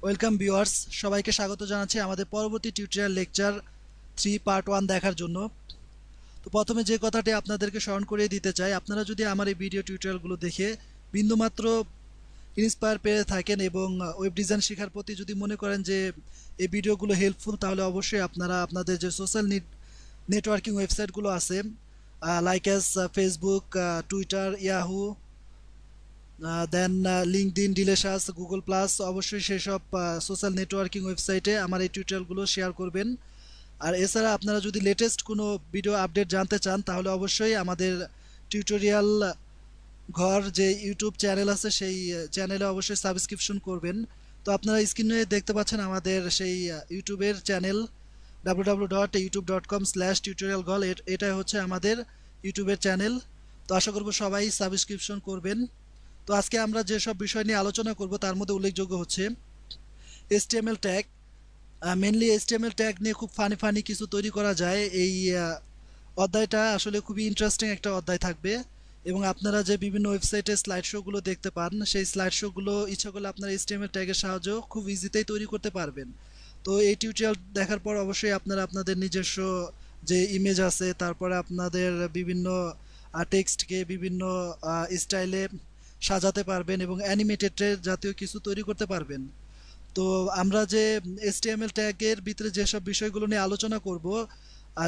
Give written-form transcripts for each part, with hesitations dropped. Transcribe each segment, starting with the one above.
Welcome viewers, সবাইকে স্বাগত জানাচ্ছি আমাদের পরবর্তী টিউটোরিয়াল লেকচার 3 পার্ট 1 দেখার জন্য। তো প্রথমে যে কথাটি আপনাদেরকে স্মরণ করিয়ে দিতে চাই, আপনারা যদি আমার এই ভিডিও টিউটোরিয়ালগুলো দেখে বিন্দুমাত্র ইন্সপায়ার পেয়ে থাকেন এবং ওয়েব ডিজাইন শেখার প্রতি যদি মনে করেন যে এই ভিডিওগুলো হেল্পফুল, তাহলে অবশ্যই আপনারা আপনাদের যে সোশ্যাল নেটওয়ার্কিং ওয়েবসাইটগুলো আছে like as Facebook, Twitter, Yahoo, then LinkedIn, delicious, Google plus, অবশ্যই সেসব সোশ্যাল নেটওয়ার্কিং ওয়েবসাইটে আমার এই টিউটোরিয়ালগুলো শেয়ার করবেন। আর এছাড়া আপনারা যদি লেটেস্ট কোনো ভিডিও আপডেট জানতে চান, তাহলে অবশ্যই আমাদের টিউটোরিয়াল ঘর যে ইউটিউব চ্যানেল আছে সেই চ্যানেলে অবশ্যই সাবস্ক্রিপশন করবেন। তো আপনারা স্ক্রিনে দেখতে পাচ্ছেন আমাদের সেই ইউটিউবের চ্যানেল www.youtube.com/tutorialgol, এটাই হচ্ছে আমাদের ইউটিউবের চ্যানেল। তো আশা করব সবাই সাবস্ক্রিপশন করবেন। তো আজকে আমরা যেসব বিষয় নিয়ে আলোচনা করব তার মধ্যে উল্লেখযোগ্য হচ্ছে HTML tag. Mainly HTML tag নিয়ে খুব ফানি কিছু তৈরি করা যায়। এই অধ্যায়টা আসলে খুবই ইন্টারেস্টিং একটা অধ্যায় থাকবে এবং আপনারা যে বিভিন্ন ওয়েবসাইটে স্লাইড শোগুলো দেখতে পান, সেই স্লাইড শোগুলো ইচ্ছা করলে আপনারা HTML ট্যাগের সাহায্যেও খুব ইজিতেই তৈরি করতে পারবেন। তো এই টিউটোরিয়াল দেখার পর অবশ্যই আপনারা আপনাদের নিজস্ব যে ইমেজ আছে, তারপরে আপনাদের বিভিন্ন টেক্সটকে বিভিন্ন স্টাইলে সাজাতে পারবেন এবং অ্যানিমেটেড জাতীয় কিছু তৈরি করতে পারবেন। তো আমরা যে HTML ট্যাগের ভিতরে যেসব বিষয়গুলো নিয়ে আলোচনা করব,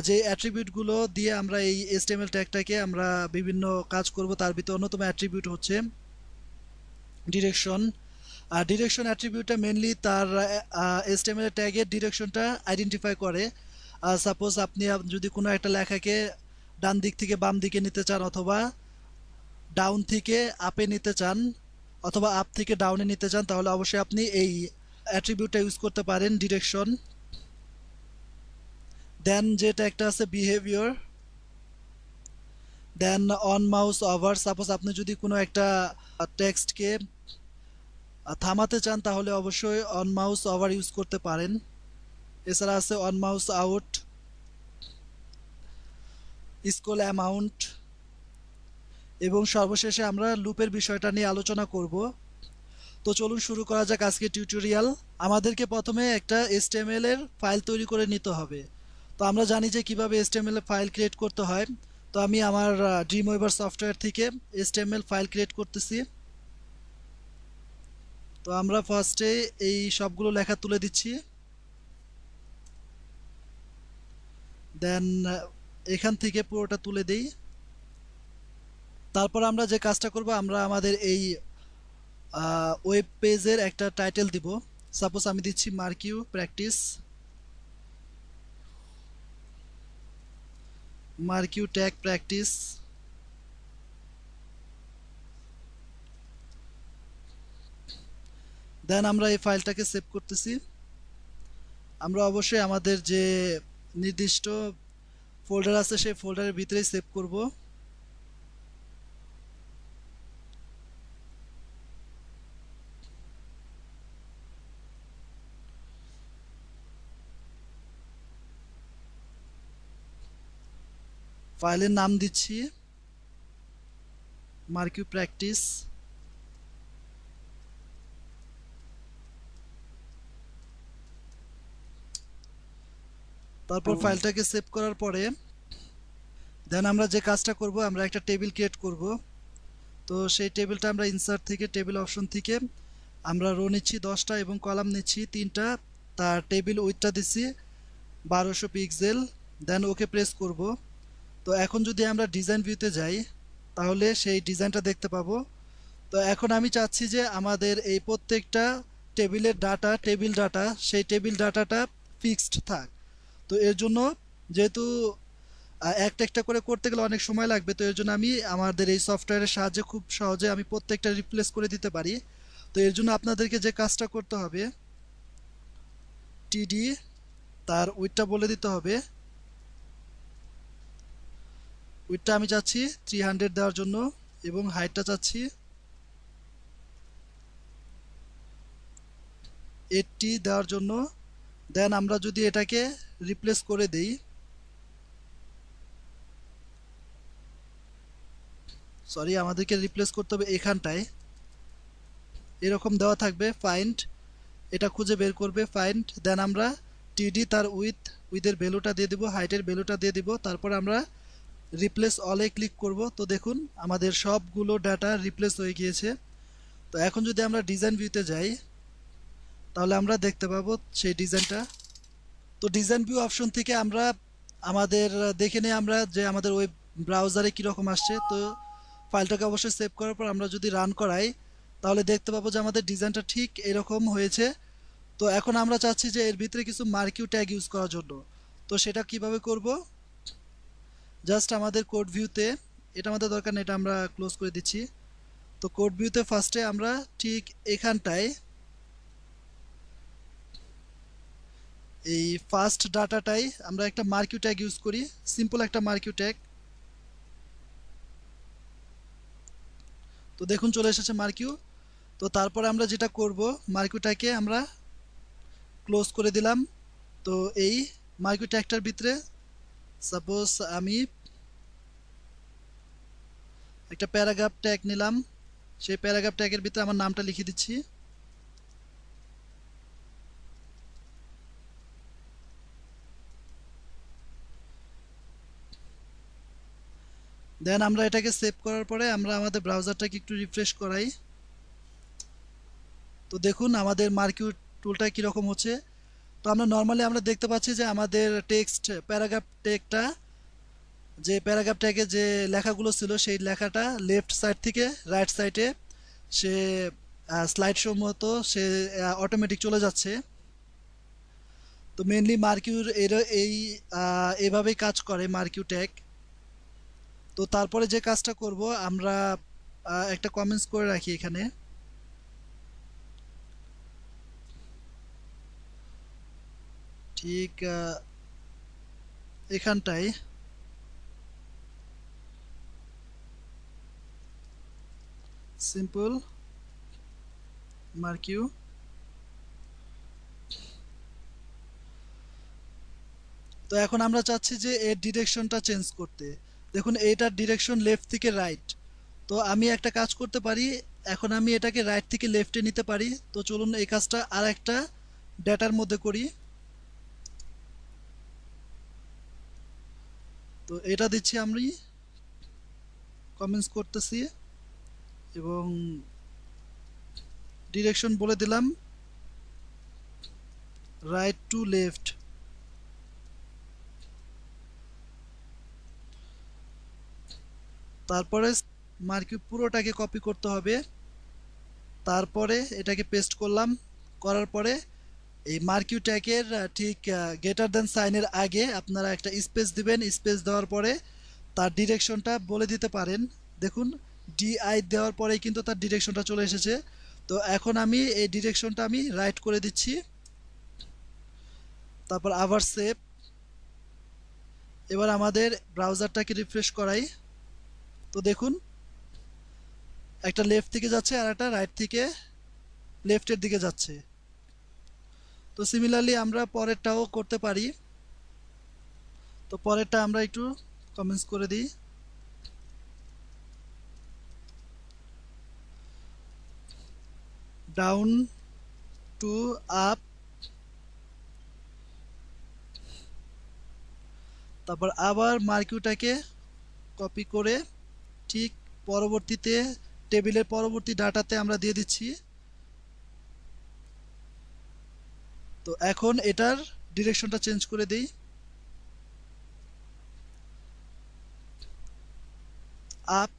যে অ্যাট্রিবিউটগুলো দিয়ে আমরা এই HTML ট্যাগটাকে আমরা বিভিন্ন কাজ করব, তার ভিতরে অন্যতম অ্যাট্রিবিউট হচ্ছে ডিরেকশন। আর ডিরেকশন অ্যাট্রিবিউটটা মেনলি তার HTML ট্যাগের ডিরেকশনটা আইডেন্টিফাই করে। সাপোজ আপনি যদি কোনো একটা লেখাকে ডান দিক থেকে বাম দিকে নিতে চান, অথবা ডাউন থেকে আপে নিতে চান, অথবা আপ থেকে ডাউনে নিতে চান, তাহলে অবশ্যই আপনি এই অ্যাট্রিবিউটটা ইউজ করতে পারেন, ডিরেকশন। দেন যেটা একটা আছে behaviour, then on mouse over. Suppose আপনি যদি কোনো একটা টেক্সটকে থামাতে চান, তাহলে অবশ্যই অন মাউস ওভার ইউজ করতে পারেন। এছাড়া আছে on mouse out, scroll amount, এবং সর্বশেষে আমরা লুপের বিষয়টা নিয়ে আলোচনা করব। তো চলুন শুরু করা যাক আজকে টিউটোরিয়াল। আমাদেরকে প্রথমে একটা HTML এর ফাইল তৈরি করে নিতে হবে। তো আমরা জানি যে কিভাবে HTML এর ফাইল ক্রিয়েট করতে হয়। তো আমি আমার ড্রিমওয়েভার সফটওয়্যার থেকে HTML ফাইল ক্রিয়েট করতেছি। তো আমরা ফার্স্টে এই সবগুলো লেখা তুলে দিচ্ছি, দেন এখান থেকে পুরোটা তুলে দিই। তারপর আমরা যে কাজটা করব, আমরা আমাদের এই ওয়েব পেজের একটা টাইটেল দিব। সাপোজ আমি দিচ্ছি মার্কিউ প্র্যাকটিস, মার্কিউ ট্যাগ প্র্যাকটিস। দেন আমরা এই ফাইলটাকে সেভ করতেছি। আমরা অবশ্যই আমাদের যে নির্দিষ্ট ফোল্ডার আছে সেই ফোল্ডারের ভিতরেই সেভ করব। ফাইলের নাম দিচ্ছি মার্কিউ প্র্যাকটিস। তারপর ফাইলটাকে সেভ করার পরে দেন আমরা যে কাজটা করব, আমরা একটা টেবিল ক্রিয়েট করব। তো সেই টেবিলটা আমরা ইনসার্ট থেকে টেবিল অপশন থেকে আমরা রো নিচ্ছি 10টা এবং কলাম নিচ্ছি 3টা। তার টেবিল উইডথটা দিচ্ছি 1200 পিক্সেল। দেন ওকে প্রেস করব। তো এখন যদি আমরা ডিজাইন ভিউতে যাই, তাহলে সেই ডিজাইনটা দেখতে পাবো। তো এখন আমি চাচ্ছি যে আমাদের এই প্রত্যেকটা টেবিলের ডাটা, টেবিল ডাটা, সেই টেবিল ডাটাটা ফিক্সড থাক। তো এর জন্য যেহেতু একটা একটা করে করতে গেলে অনেক সময় লাগবে, তো এর জন্য আমি আমাদের এই সফটওয়্যারের সাহায্যে খুব সহজে আমি প্রত্যেকটা রিপ্লেস করে দিতে পারি। তো এর জন্য আপনাদেরকে যে কাজটা করতে হবে, টিডি তার উইডথটা বলে দিতে হবে। উইডথটা আমি চাচ্ছি 300 দেওয়ার জন্য এবং হাইটটা চাচ্ছি 80 দেওয়ার জন্য। দেন আমরা যদি এটাকে রিপ্লেস করে দেই, সরি আমাদেরকে রিপ্লেস করতে হবে এখানটায়, এরকম দেওয়া থাকবে ফাইন্ড এটা খুঁজে বের করবে ফাইন্ড, দেন আমরা টিডি তার উইথের ভ্যালুটা দিয়ে দিব, হাইটের ভ্যালুটা দিয়ে দিব, তারপর আমরা রিপ্লেস অলে ক্লিক করব। তো দেখুন আমাদের সবগুলো ডাটা রিপ্লেস হয়ে গিয়েছে। তো এখন যদি আমরা ডিজাইন ভিউতে যাই তাহলে আমরা দেখতে পাবো সেই ডিজাইনটা। তো ডিজাইন ভিউ অপশন থেকে আমরা আমাদের দেখে নিই আমরা যে আমাদের ওয়েব ব্রাউজারে কীরকম আসছে। তো ফাইলটাকে অবশ্যই সেভ করার পর আমরা যদি রান করাই তাহলে দেখতে পাবো যে আমাদের ডিজাইনটা ঠিক এরকম হয়েছে। তো এখন আমরা চাচ্ছি যে এর ভিতরে কিছু মার্কিউ ট্যাগ ইউজ করার জন্য। তো সেটা কিভাবে করব, জাস্ট আমাদের কোড ভিউতে, এটা আমাদের দরকার নেই, এটা আমরা ক্লোজ করে দিচ্ছি। তো কোড ভিউতে ফার্স্টে আমরা ঠিক এখানটায় এই ফার্স্ট ডাটাটাই আমরা একটা মার্কিউ ট্যাগ ইউজ করি, সিম্পল একটা মার্কিউ ট্যাগ। তো দেখুন চলে এসেছে মার্কিউ। তো তারপরে আমরা যেটা করব, মার্কিউটাকে আমরা ক্লোজ করে দিলাম। তো এই মার্কিউ ট্যাগটার ভিতরে সাপোজ আমি একটা প্যারাগ্রাফ ট্যাগ নিলাম, সেই প্যারাগ্রাফ ট্যাগের ভিতরে আমার নামটা লিখে দিচ্ছি। দেন আমরা এটাকে সেভ করার পরে আমরা আমাদের ব্রাউজারটাকে একটু রিফ্রেশ করাই। তো দেখুন আমাদের মার্কিউ টুলটা কীরকম হচ্ছে। তো আমরা নর্মালি আমরা দেখতে পাচ্ছি যে আমাদের টেক্সট প্যারাগ্রাফ ট্যাগটা, যে প্যারাগ্রাফ ট্যাগে যে লেখাগুলো ছিল সেই লেখাটা লেফট সাইড থেকে রাইট সাইডে সে স্লাইড শো মতো সে অটোমেটিক চলে যাচ্ছে। তো মেনলি মার্কিউর এইভাবেই কাজ করে মার্কিউ ট্যাগ। তো তারপরে যে কাজটা করব আমরা একটা কমেন্টস করে রাখি এখানে, ঠিক এখানটায় সিম্পল মার্কিউ। তো এখন আমরা চাচ্ছি যে এর ডিরেকশনটা চেঞ্জ করতে। দেখুন এইটার ডিরেকশন লেফট থেকে রাইট। তো আমি একটা কাজ করতে পারি, এখন আমি এটাকে রাইট থেকে লেফটে নিতে পারি। তো চলুন এই কাজটা আর একটা ডেটার মধ্যে করি। তো এটা দিচ্ছি আমি, কমেন্টস করতেছি এবং ডিরেকশন বলে দিলাম রাইট টু লেফট। তারপরে মার্কিউ পুরোটাকে কপি করতে হবে, তারপরে এটাকে পেস্ট করলাম, করার পরে এই মার্কিউ ট্যাগের ঠিক গ্রেটার দেন সাইনের আগে আপনারা একটা স্পেস দিবেন। স্পেস দেওয়ার পরে তার ডিরেকশনটা বলে দিতে পারেন। দেখুন ডিআই দেওয়ার পরেই কিন্তু তার ডিরেকশনটা চলে এসেছে। তো এখন আমি এই ডিরেকশনটা আমি রাইট করে দিচ্ছি, তারপর আবার সেভ। এবার আমাদের ব্রাউজারটাকে রিফ্রেশ করাই। তো দেখুন একটা লেফট থেকে যাচ্ছে আর একটা রাইট থেকে লেফটের দিকে যাচ্ছে। তো সিমিলারলি আমরা পরেরটাও করতে পারি। তো পরেরটা আমরা একটু কমেন্টস করে দিই। ডাউন টু আপ, তারপর আবার মার্কিউটাকে কপি করে ঠিক পরবর্তীতে টেবিলের পরবর্তী ডাটাতে আমরা দিয়ে দিচ্ছি। তো এখন এটার ডিরেকশনটা চেঞ্জ করে দিই, আপ।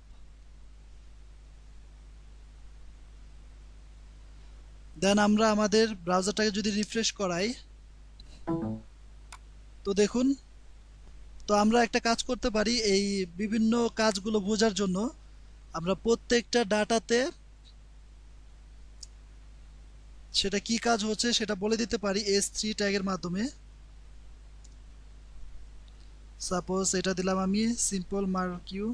দেন আমরা আমাদের ব্রাউজারটাকে যদি রিফ্রেশ করাই তো দেখুন, তো আমরা একটা কাজ করতে পারি এই বিভিন্ন কাজগুলো বোঝার জন্য আমরা প্রত্যেকটা ডাটাতে সেটা কি কাজ হচ্ছে সেটা বলে দিতে পারি S3 ট্যাগের মাধ্যমে। সাপোজ এটা দিলাম আমি সিম্পল মার্কিউ,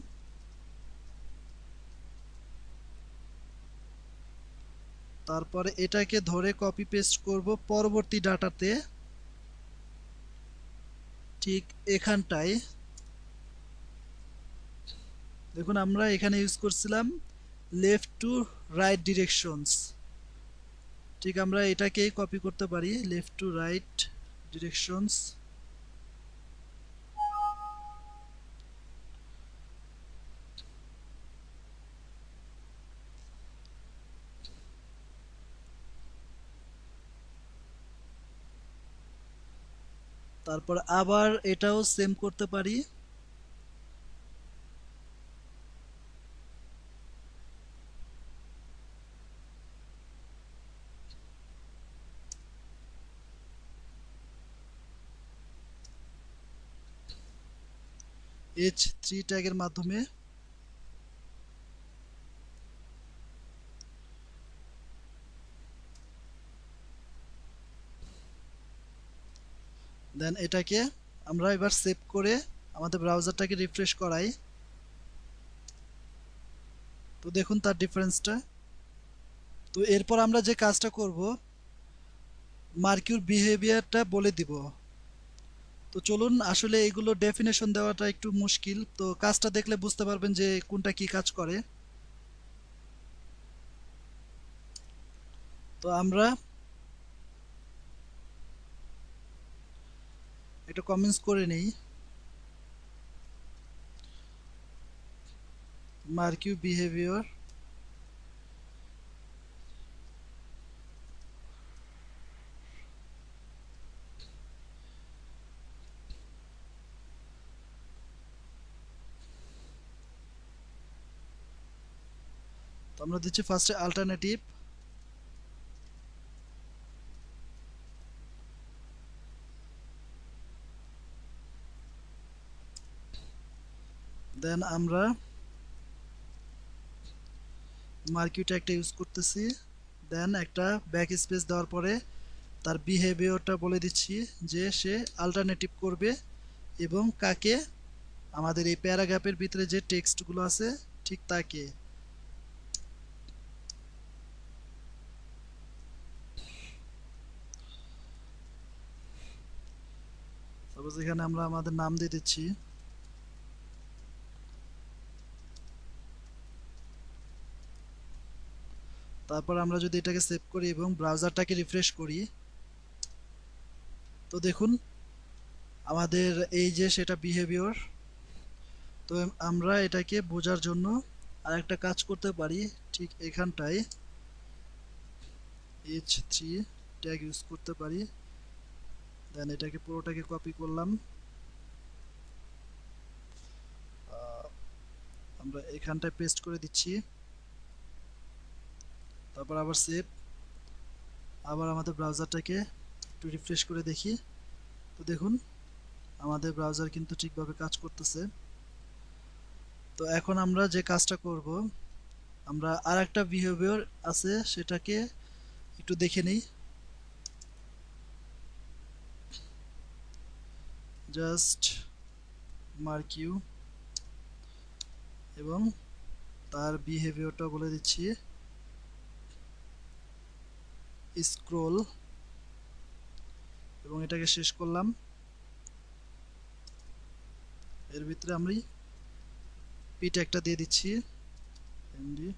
তারপরে এটাকে ধরে কপি পেস্ট করব পরবর্তী ডাটাতে, ঠিক এখানটায়। দেখুন আমরা এখানে ইউজ করছিলাম লেফট টু রাইট ডিরেকশনস। ঠিক আমরা এটাকেই কপি করতে পারি, লেফট টু রাইট ডিরেকশনস। তারপর আবার এটাও সেম করতে পারি। H3 ট্যাগের মাধ্যমে। দেন এটাকে আমরা এবার সেভ করে আমাদের ব্রাউজারটাকে রিফ্রেশ করাই। তো দেখুন তার ডিফারেন্সটা। তো এরপর আমরা যে কাজটা করব, মার্কিউর বিহেভিয়ারটা বলে দিব। তো চলুন, আসলে এগুলো ডেফিনেশন দেওয়াটা একটু মুশকিল, তো কাজটা দেখলে বুঝতে পারবেন যে কোনটা কি কাজ করে। তো আমরা এটা কমেন্টস করে নেই। মার্কিউ বিহেভিয়ার তো আমরা দিচ্ছি ফার্স্টে অল্টারনেটিভ, দেন আমরা মার্কিউ ট্যাগটা ইউজ করতেছি। দেন একটা ব্যাক স্পেস দেওয়ার পরে তার বিহেভিয়ারটা বলে দিচ্ছি যে সে অল্টারনেটিভ করবে এবং কাকে, আমাদের এই প্যারাগ্রাফের ভিতরে যে টেক্সটগুলো আছে ঠিক তাকে। সাপোজ এখানে আমরা আমাদের নাম দিয়ে দিচ্ছি। তারপর আমরা যদি এটাকে সেভ করি এবং ব্রাউজারটাকে রিফ্রেশ করি, তো দেখুন আমাদের এই যে সেটা বিহেভিয়ার। তো আমরা এটাকে বোঝার জন্য আরেকটা কাজ করতে পারি, ঠিক এখানটায় H3 ট্যাগ ইউজ করতে পারি। দেন এটাকে পুরোটাকে কপি করলাম, আমরা এখানটায় পেস্ট করে দিচ্ছি। তারপর আবার সেভ, আবার আমাদের ব্রাউজারটাকে একটু রিফ্রেশ করে দেখি। তো দেখুন আমাদের ব্রাউজার কিন্তু ঠিকভাবে কাজ করতেছে। তো এখন আমরা যে কাজটা করব, আমরা আরেকটা বিহেভিয়ার আছে সেটাকে একটু দেখে নিই। জাস্ট মার্কিউ এবং তার বিহেভিয়ারটা বলে দিচ্ছি স্ক্রোল, এবং এটাকে শেষ করলাম। এর ভিতরে আমি পি ট্যাগটা দিয়ে দিচ্ছি, এমডি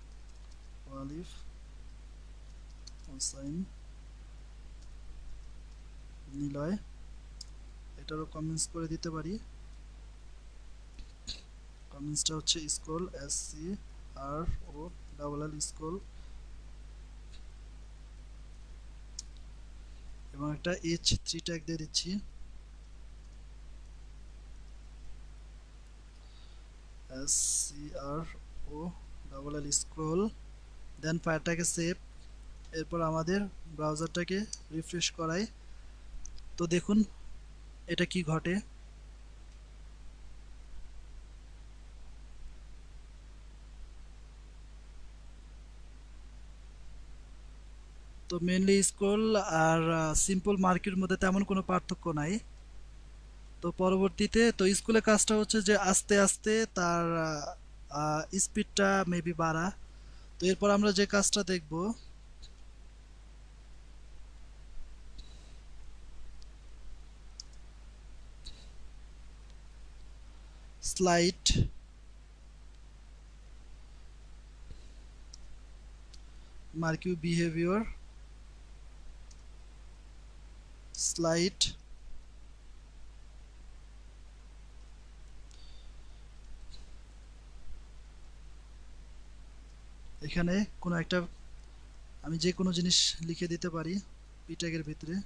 ওয়ালিফ হোসাইন নিলয়। এটারও কমেন্টস করে দিতে পারি। কমেন্টসটা হচ্ছে স্ক্রোল, SCROLL স্ক্রোল, এবং একটা H3 ট্যাগ দিয়ে দিচ্ছি, SCROLL স্ক্রোল। দেন ফায়ারটাকে সেভ, এরপর আমাদের ব্রাউজারটাকে রিফ্রেশ করাই। তো দেখুন এটা কি ঘটে। তো মেনলি স্ক্রোল আর সিম্পল মার্কের মধ্যে তেমন কোনো পার্থক্য নাই। তো পরবর্তীতে তো স্কুলে কাজটা হচ্ছে যে আস্তে আস্তে তার স্পিডটা মেবি বাড়া। তো এরপর আমরা যে কাজটা দেখব, স্লাইড মার্কিউ বিহেভিয়ার, স্লাইড, এখানে কোনো একটা আমি যে কোনো জিনিস লিখে দিতে পারি পি ট্যাগের ভিতরে।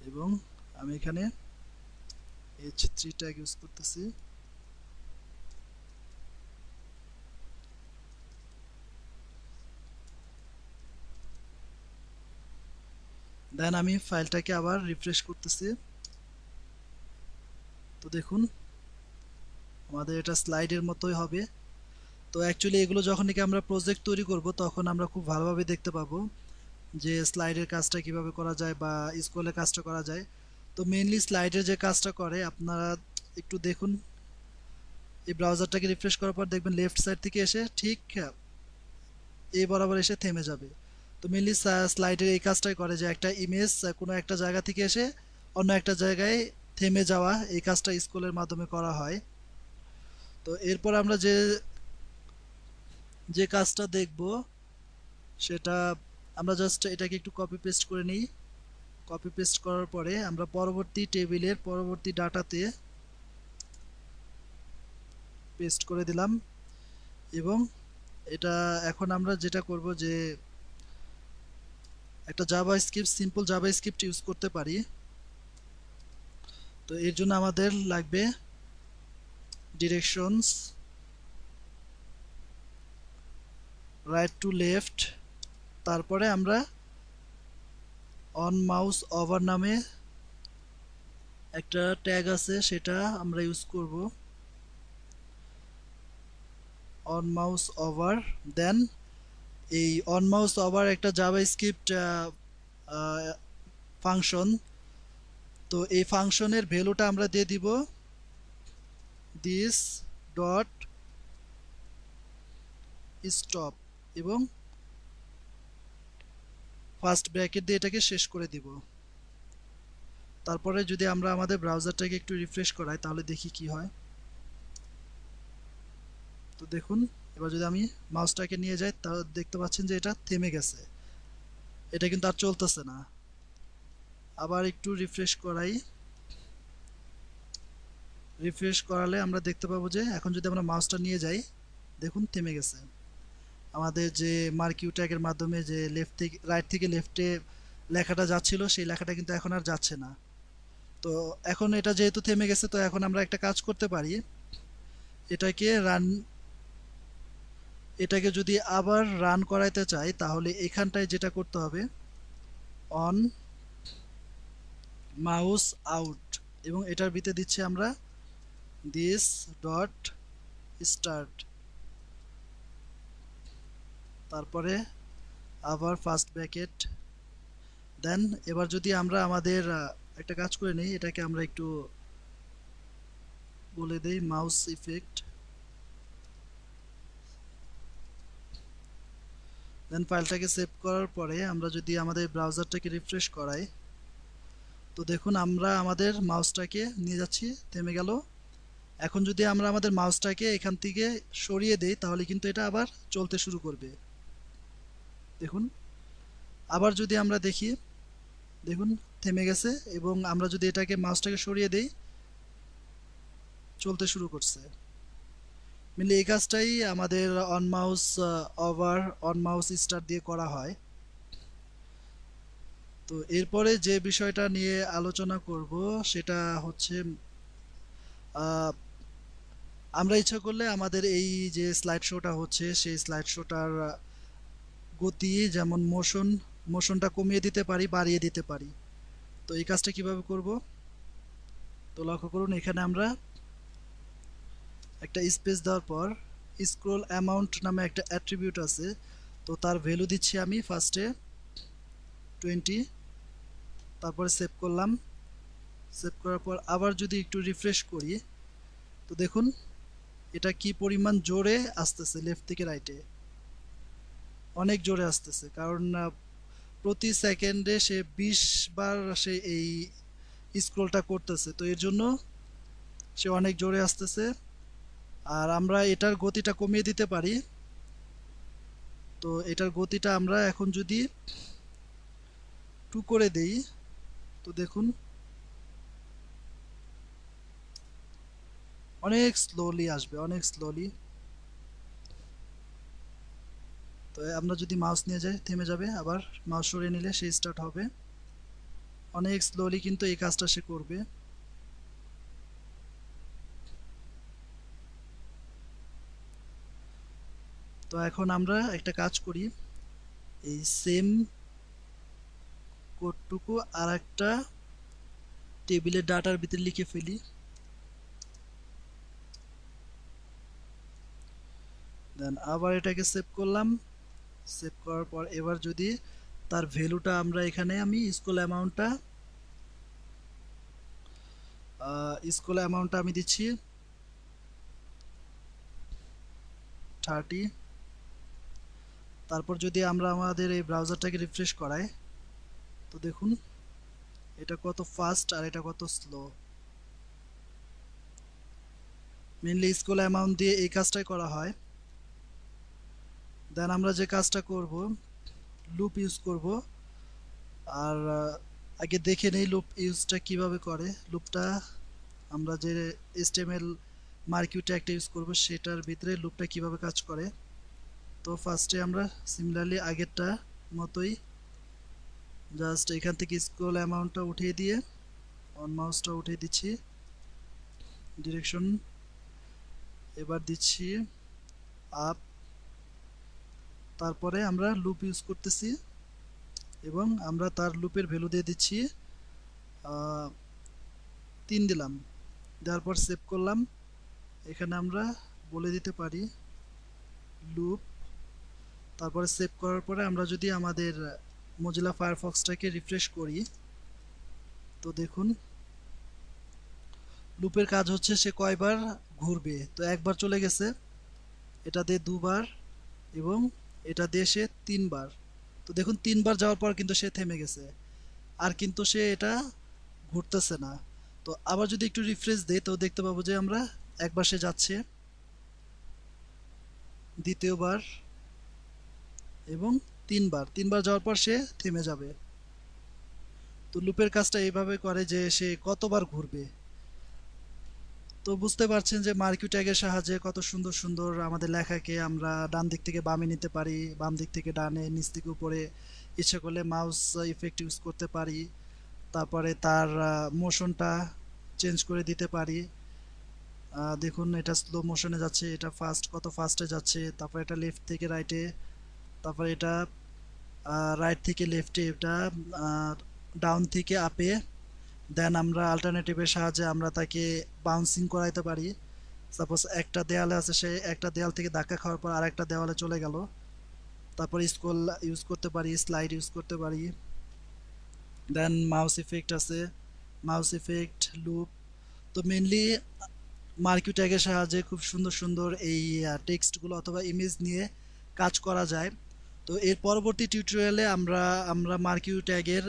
এবং আমি এখানে h3 ট্যাগ ইউজ করতেছি। দেন আমি ফাইলটাকে আবার রিফ্রেশ করতেছি। তো দেখুন আমাদের এটা স্লাইডের মতোই হবে। তো অ্যাকচুয়ালি এগুলো যখন নাকি আমরা প্রজেক্ট তৈরি করব তখন আমরা খুব ভালোভাবে দেখতে পাবো যে স্লাইডের কাজটা কিভাবে করা যায় বা স্ক্রলের কাজটা করা যায়। তো মেইনলি স্লাইডের যে কাজটা করে আপনারা একটু দেখুন, এই ব্রাউজারটাকে রিফ্রেশ করার পর দেখবেন লেফট সাইড থেকে এসে ঠিক এই বরাবর এসে থেমে যাবে। তো মেইনলি স্লাইডের এই কাজটাই করে যে একটা ইমেজ কোনো একটা জায়গা থেকে এসে অন্য একটা জায়গায় থেমে যাওয়া, এই কাজটা স্ক্রলের মাধ্যমে করা হয়। তো এরপর আমরা যে কাজটা দেখব সেটা আমরা জাস্ট এটাকে একটু কপি পেস্ট করে নিই। কপি পেস্ট করার পরে আমরা পরবর্তী টেবিলের পরবর্তী ডাটাতে পেস্ট করে দিলাম। এবং এটা এখন আমরা যেটা করব যে একটা জাভাস্ক্রিপ্ট, সিম্পল জাভাস্ক্রিপ্ট ইউজ করতে পারি। তো এর জন্য আমাদের লাগবে ডিরেকশনস, রাইট টু লেফট, তারপরে আমরা অন মাউস ওভার নামে একটা ট্যাগ আছে সেটা আমরা ইউজ করব। অন মাউস ওভার, দেন এই অন মাউস ওভার একটা জাভাস্ক্রিপ্ট ফাংশন। তো এই ফাংশনের ভ্যালুটা আমরা দিয়ে দিব দিস ডট স্টপ এবং ফার্স্ট ব্র্যাকেট দিয়ে এটাকে শেষ করে দিব। তারপরে যদি আমরা আমাদের ব্রাউজারটাকে একটু রিফ্রেশ করাই তাহলে দেখি কি হয়। তো দেখুন এবার যদি আমি মাউসটাকে নিয়ে যাই তাহলে দেখতে পাচ্ছেন যে এটা থেমে গেছে, এটা কিন্তু আর চলতেছে না। আবার একটু রিফ্রেশ করাই, রিফ্রেশ করালে আমরা দেখতে পাবো যে এখন যদি আমরা মাউসটা নিয়ে যাই দেখুন থেমে গেছে। আমাদের যে মার্কিউ ট্যাগের মাধ্যমে যে লেফট থেকে রাইট থেকে লেফটে লেখাটা যাচ্ছিল সেই লেখাটা কিন্তু এখন আর যাচ্ছে না। তো এখন এটা যেহেতু থেমে গেছে তো এখন আমরা একটা কাজ করতে পারি, এটাকে যদি আবার রান করাইতে চাই তাহলে এখানটায় যেটা করতে হবে অন মাউস আউট এবং এটার ভিতরে দিচ্ছি আমরা দিস ডট স্টার্ট, তারপরে আবার ফার্স্ট ব্র্যাকেট। দেন এবার যদি আমরা আমাদের একটা কাজ করে নিই, এটাকে আমরা একটু বলে দেই মাউস ইফেক্ট। দেন ফাইলটাকে সেভ করার পরে আমরা যদি আমাদের ব্রাউজারটাকে রিফ্রেশ করাই তো দেখুন আমরা আমাদের মাউসটাকে নিয়ে যাচ্ছি, থেমে গেল। এখন যদি আমরা আমাদের মাউসটাকে এখান থেকে সরিয়ে দেই তাহলে কিন্তু এটা আবার চলতে শুরু করবে। দেখুন আবার যদি আমরা দেখি দেখুন থেমে গেছে এবং আমরা যদি এটাকে মাউসটাকে সরিয়ে দেই চলতে শুরু করছে। মিলে এই কাজটাই আমাদের on mouse over on mouse start দিয়ে করা হয়। তো এরপরে যে বিষয়টা নিয়ে আলোচনা করব সেটা হচ্ছে আমরা ইচ্ছা করলে আমাদের এই যে স্লাইড শোটা হচ্ছে সেই স্লাইড শোটার গতি যেমন মোশনটা কমিয়ে দিতে পারি, বাড়িয়ে দিতে পারি। তো এই কাজটা কিভাবে করব তো লক্ষ্য করুন এখানে আমরা একটা স্পেস দেওয়ার পর স্ক্রল অ্যামাউন্ট নামে একটা অ্যাট্রিবিউট আছে, তো তার ভ্যালু দিচ্ছি আমি ফার্স্টে 20, তারপরে সেভ করলাম। সেভ করার পর আবার যদি একটু রিফ্রেশ করি তো দেখুন এটা কি পরিমাণ জোরে আসতেছে, লেফট থেকে রাইটে অনেক জোরে আসতেছে, কারণ প্রতি সেকেন্ডে সে 20 বার সে এই স্ক্রলটা করতেছে। তো এর জন্য সে অনেক জোরে আসতেছে। আর আমরা এটার গতিটা কমিয়ে দিতে পারি। তো এটার গতিটা আমরা এখন যদি 2 করে দেই, তো দেখুন অনেক স্লোলি আসবে, অনেক স্লোলি। তো আমরা যদি মাউস নিয়ে যাই থেমে যাবে, আবার মাউস সরিয়ে নিলে সে স্টার্ট হবে। অনেক স্লোলি কিন্তু এই কাজটা সে করবে। তো এখন আমরা একটা কাজ করি, এই সেম কোডটুকু আর একটা টেবিলের ডাটার ভিতরে লিখে ফেলি। দেন আবার এটাকে সেভ করলাম। সেভ করার পর এবার যদি তার ভ্যালুটা আমরা এখানে স্কুল অ্যামাউন্টটা আমি দিচ্ছি 30। তারপর যদি আমরা আমাদের এই ব্রাউজারটাকে রিফ্রেশ করাই, তো দেখুন এটা কত ফাস্ট আর এটা কত স্লো। মেনলি স্কুল অ্যামাউন্ট দিয়ে এই কাজটাই করা হয়। দেন আমরা যে কাজটা করব, লুপ ইউজ করব। আর আগে দেখে নেই লুপ ইউজটা কিভাবে করে। লুপটা আমরা যে HTML মার্কিউ ট্যাগটা ইউজ করব সেটার ভিতরে লুপটা কিভাবে কাজ করে। তো ফার্স্টে আমরা সিমিলারলি আগেরটা মতোই জাস্ট এখান থেকে স্ক্রল অ্যামাউন্টটা উঠিয়ে দিয়ে অন মাউসটা উঠিয়ে দিচ্ছি, ডিরেকশন এবার দিচ্ছি আপ। তারপরে আমরা লুপ ইউজ করতেছি এবং আমরা তার লুপের ভ্যালু দিয়ে দিচ্ছি 3 দিলাম। দেওয়ার পর সেভ করলাম। এখানে আমরা বলে দিতে পারি লুপ। তারপরে সেভ করার পরে আমরা যদি আমাদের মোজিলা ফায়ারফক্সটাকে রিফ্রেশ করি, তো দেখুন লুপের কাজ হচ্ছে সে কয়বার ঘুরবে। তো একবার চলে গেছে, এটা দিয়ে 2 বার এবং এটা দিয়ে সে 3 বার। তো দেখুন 3 বার যাওয়ার পর কিন্তু সে থেমে গেছে, আর কিন্তু সে এটা ঘুরতেছে না। তো আবার যদি একটু রিফ্রেশ দেই, তো দেখতে পাবো যে আমরা একবার সে যাচ্ছে, দ্বিতীয়বার এবং 3 বার যাওয়ার পর সে থেমে যাবে। তো লুপের কাজটা এইভাবে করে যে সে কতবার ঘুরবে। তো বুঝতে পারছেন যে মার্কিউ ট্যাগের সাহায্যে কত সুন্দর সুন্দর আমাদের লেখাকে আমরা ডান দিক থেকে বামে নিতে পারি, বাম দিক থেকে ডানে, নিচ থেকে উপরে। ইচ্ছে করলে মাউস ইফেক্ট ইউজ করতে পারি। তারপরে তার মোশনটা চেঞ্জ করে দিতে পারি। দেখুন এটা স্লো মোশনে যাচ্ছে, এটা ফাস্ট, কত ফাস্টে যাচ্ছে। তারপর এটা লেফট থেকে রাইটে, তারপর এটা রাইট থেকে লেফটে, এটা ডাউন থেকে আপে। দেন আমরা অল্টারনেটিভের সাহায্যে আমরা তাকে বাউন্সিং করাইতে পারি। সাপোজ একটা দেয়ালে আছে, সে একটা দেয়াল থেকে ধাক্কা খাওয়ার পর আরেকটা দেওয়ালে চলে গেল। তারপর স্ক্রল ইউজ করতে পারি, স্লাইড ইউজ করতে পারি। দেন মাউস ইফেক্ট আছে, মাউস ইফেক্ট, লুপ। তো মেনলি মার্কিউ ট্যাগের সাহায্যে খুব সুন্দর সুন্দর এই টেক্সটগুলো অথবা ইমেজ নিয়ে কাজ করা যায়। তো এর পরবর্তী টিউটোরিয়ালে আমরা মার্কিউ ট্যাগের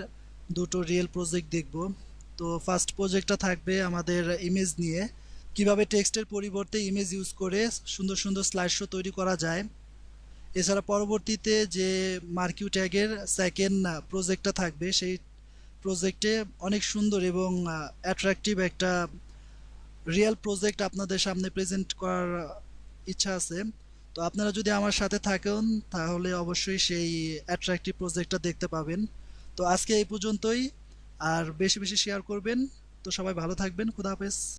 দুটো রিয়েল প্রজেক্ট দেখব। তো ফার্স্ট প্রজেক্টটা থাকবে আমাদের ইমেজ নিয়ে, কিভাবে টেক্সটের পরিবর্তে ইমেজ ইউজ করে সুন্দর সুন্দর স্লাইড শো তৈরি করা যায়। এছাড়া পরবর্তীতে যে মার্কিউ ট্যাগের সেকেন্ড প্রজেক্টটা থাকবে, সেই প্রজেক্টে অনেক সুন্দর এবং অ্যাট্রাকটিভ একটা রিয়েল প্রজেক্ট আপনাদের সামনে প্রেজেন্ট করার ইচ্ছা আছে। তো আপনারা যদি আমার সাথে থাকেন তাহলে অবশ্যই সেই অ্যাট্রাকটিভ প্রজেক্টটা দেখতে পাবেন। তো আজকে এই পর্যন্তই, আর বেশি বেশি শেয়ার করবেন। তো সবাই ভালো থাকবেন, খুদা হাফেজ।